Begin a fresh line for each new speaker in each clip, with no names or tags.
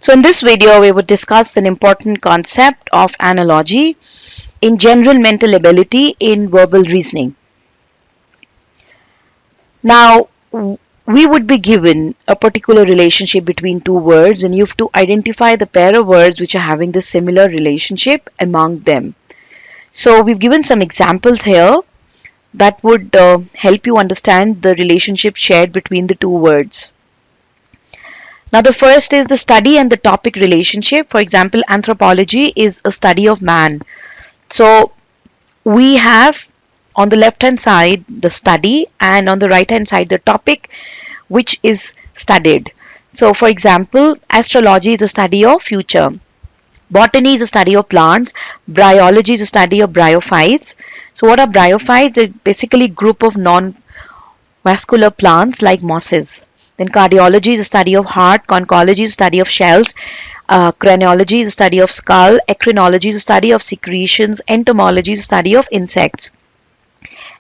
So in this video, we would discuss an important concept of analogy in general mental ability in verbal reasoning. Now, we would be given a particular relationship between two words, and you have to identify the pair of words which are having the similar relationship among them. So we've given some examples here that would help you understand the relationship shared between the two words. Now, the first is the study and the topic relationship. For example, anthropology is a study of man. So, we have on the left hand side the study, and on the right hand side the topic which is studied. So, for example, astrology is the study of future. Botany is the study of plants. Bryology is the study of bryophytes. So, what are bryophytes? They're basically a group of non-vascular plants like mosses. Then cardiology is the study of heart, conchology is the study of shells, craniology is the study of skull, endocrinology is the study of secretions, entomology is the study of insects.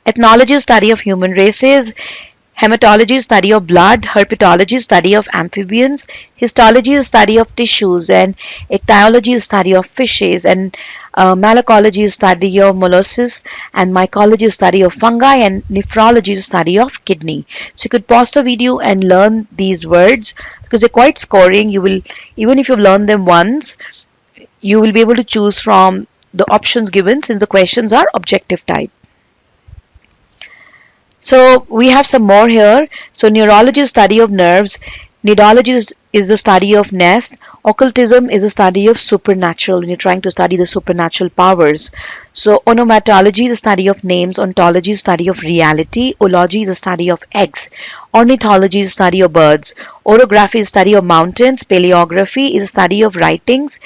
Ethnology is the study of human races, hematology is the study of blood, herpetology is the study of amphibians, histology is the study of tissues, and ichthyology is the study of fishes, and malacology is the study of mollusks, and mycology is the study of fungi, and nephrology is the study of kidney. So you could pause the video and learn these words because they're quite scoring. You will, even if you've learned them once, you will be able to choose from the options given since the questions are objective type. So we have some more here. So neurology is study of nerves, nidology is the study of nest, occultism is a study of supernatural when you're trying to study the supernatural powers. So onomatology is the study of names, ontology is the study of reality, ology is the study of eggs, ornithology is the study of birds, orography is the study of mountains, paleography is the study of writings,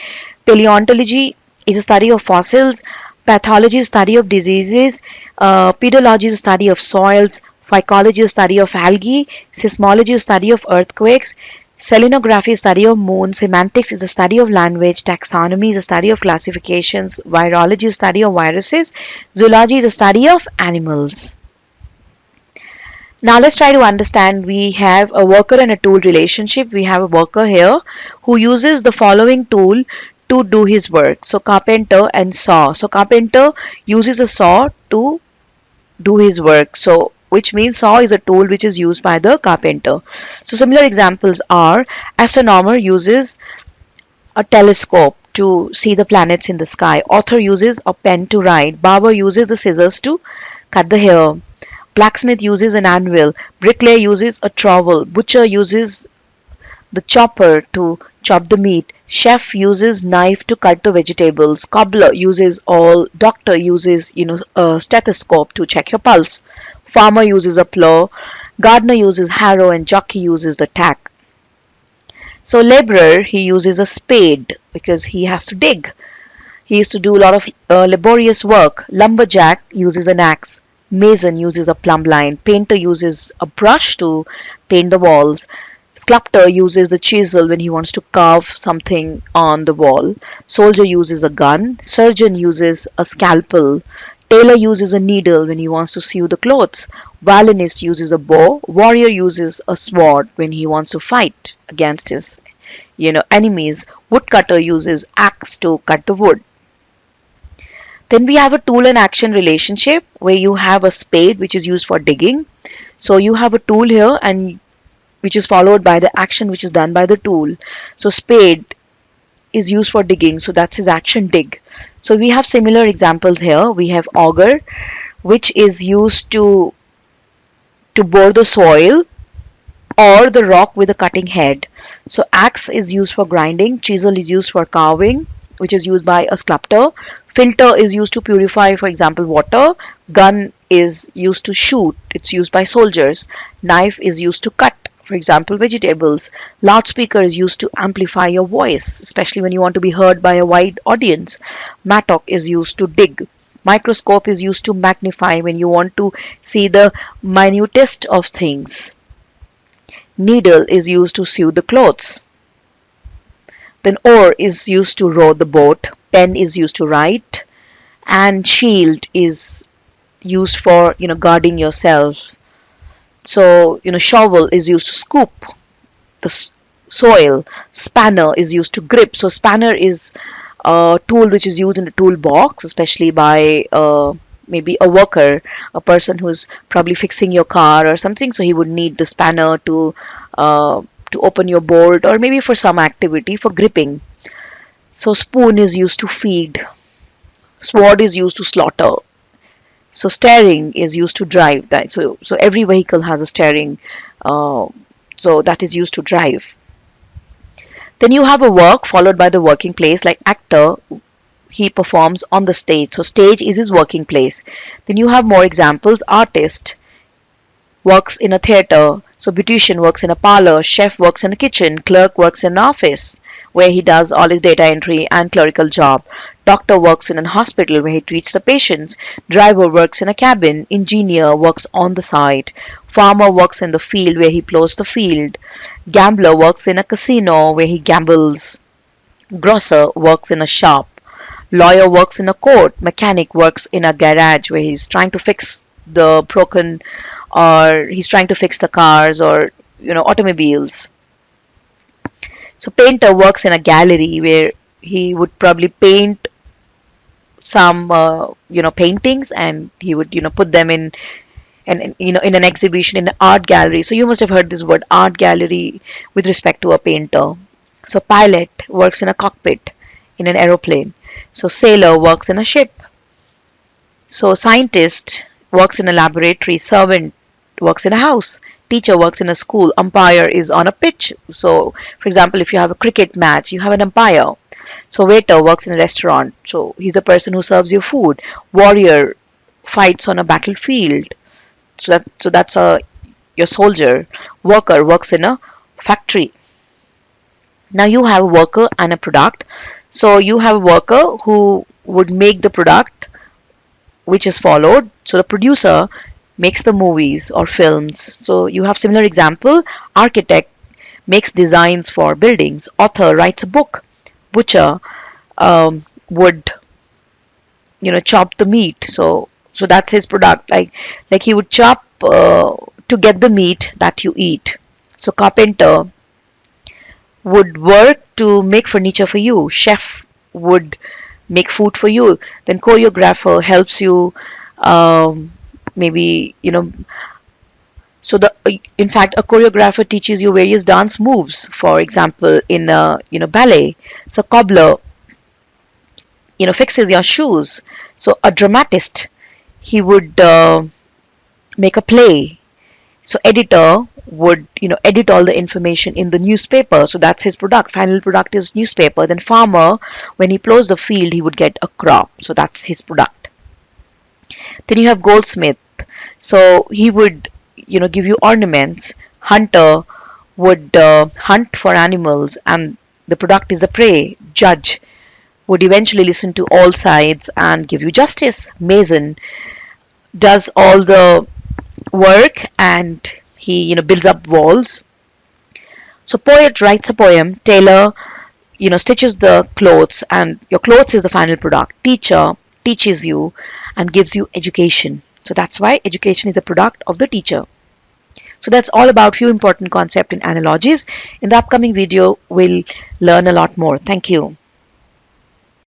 paleontology is a study of fossils, pathology is study of diseases, pedology is study of soils, phycology is study of algae, seismology is study of earthquakes, selenography is study of moon, semantics is the study of language, taxonomy is the study of classifications, virology is study of viruses, zoology is the study of animals. Now let's try to understand. We have a worker and a tool relationship. We have a worker here who uses the following tool to do his work. So carpenter and saw. So carpenter uses a saw to do his work. So which means saw is a tool which is used by the carpenter. So similar examples are astronomer uses a telescope to see the planets in the sky. Author uses a pen to write. Barber uses the scissors to cut the hair. Blacksmith uses an anvil. Bricklayer uses a trowel. Butcher uses the chopper to chop the meat. Chef uses knife to cut the vegetables. Cobbler uses awl. Doctor uses a stethoscope to check your pulse. Farmer uses a plow. Gardener uses harrow, and jockey uses the tack. So laborer, he uses a spade because he has to dig. He used to do a lot of laborious work. Lumberjack uses an axe. Mason uses a plumb line. Painter uses a brush to paint the walls. Sculptor uses the chisel when he wants to carve something on the wall. Soldier uses a gun. Surgeon uses a scalpel. Tailor uses a needle when he wants to sew the clothes. Violinist uses a bow. Warrior uses a sword when he wants to fight against his enemies. Woodcutter uses axe to cut the wood. Then we have a tool and action relationship where you have a spade which is used for digging. So you have a tool here and which is followed by the action which is done by the tool. So spade is used for digging, so that's his action, dig. So we have similar examples here. We have auger which is used to bore the soil or the rock with a cutting head. So axe is used for grinding, chisel is used for carving, which is used by a sculptor. Filter is used to purify, for example, water. Gun is used to shoot. It's used by soldiers. Knife is used to cut, for example, vegetables. Loudspeaker is used to amplify your voice, especially when you want to be heard by a wide audience. Mattock is used to dig. Microscope is used to magnify when you want to see the minutest of things. Needle is used to sew the clothes. Then oar is used to row the boat. Pen is used to write. And shield is used for, guarding yourself. So, shovel is used to scoop the soil. Spanner is used to grip. So spanner is a tool which is used in the toolbox, especially by maybe a worker, a person who's probably fixing your car or something. So he would need the spanner to open your bolt, or maybe for some activity for gripping. So spoon is used to feed. Sword is used to slaughter. So steering is used to drive. That so every vehicle has a steering. Uh, so that is used to drive. Then you have a work followed by the working place, like actor, he performs on the stage. So stage is his working place. Then you have more examples. Artist works in a theater. So beautician works in a parlor, chef works in a kitchen, clerk works in an office where he does all his data entry and clerical job. Doctor works in a hospital where he treats the patients. Driver works in a cabin. Engineer works on the site. Farmer works in the field where he plows the field. Gambler works in a casino where he gambles. Grocer works in a shop. Lawyer works in a court. Mechanic works in a garage where he's trying to fix the broken, or he's trying to fix the cars, or automobiles. So painter works in a gallery where he would probably paint some paintings, and he would put them in and in an exhibition in an art gallery. So you must have heard this word art gallery with respect to a painter. So pilot works in a cockpit in an aeroplane. So sailor works in a ship. So scientist works in a laboratory. Servant works in a house. Teacher works in a school. Umpire is on a pitch. So for example, if you have a cricket match, you have an umpire. So waiter works in a restaurant. So he's the person who serves you food. Warrior fights on a battlefield. So that's your soldier. Worker works in a factory. Now you have a worker and a product. So you have a worker who would make the product which is followed. So the producer makes the movies or films. So you have similar example. Architect makes designs for buildings. Author writes a book. Butcher would chop the meat. So that's his product. Like he would chop to get the meat that you eat. So carpenter would work to make furniture for you. Chef would make food for you. Then choreographer helps you, maybe so in fact a choreographer teaches you various dance moves, for example in ballet. So cobbler fixes your shoes. So a dramatist, he would make a play. So editor would edit all the information in the newspaper. So that's his product. Final product is newspaper. Then farmer, when he plows the field, he would get a crop. So that's his product. Then you have goldsmith. So he would give you ornaments. Hunter would hunt for animals, and the product is the prey. Judge would eventually listen to all sides and give you justice. Mason does all the work, and he builds up walls. So poet writes a poem. Tailor stitches the clothes, and your clothes is the final product. Teacher teaches you and gives you education. So that's why education is the product of the teacher. So that's all about few important concepts in analogies. In the upcoming video, we'll learn a lot more. Thank you.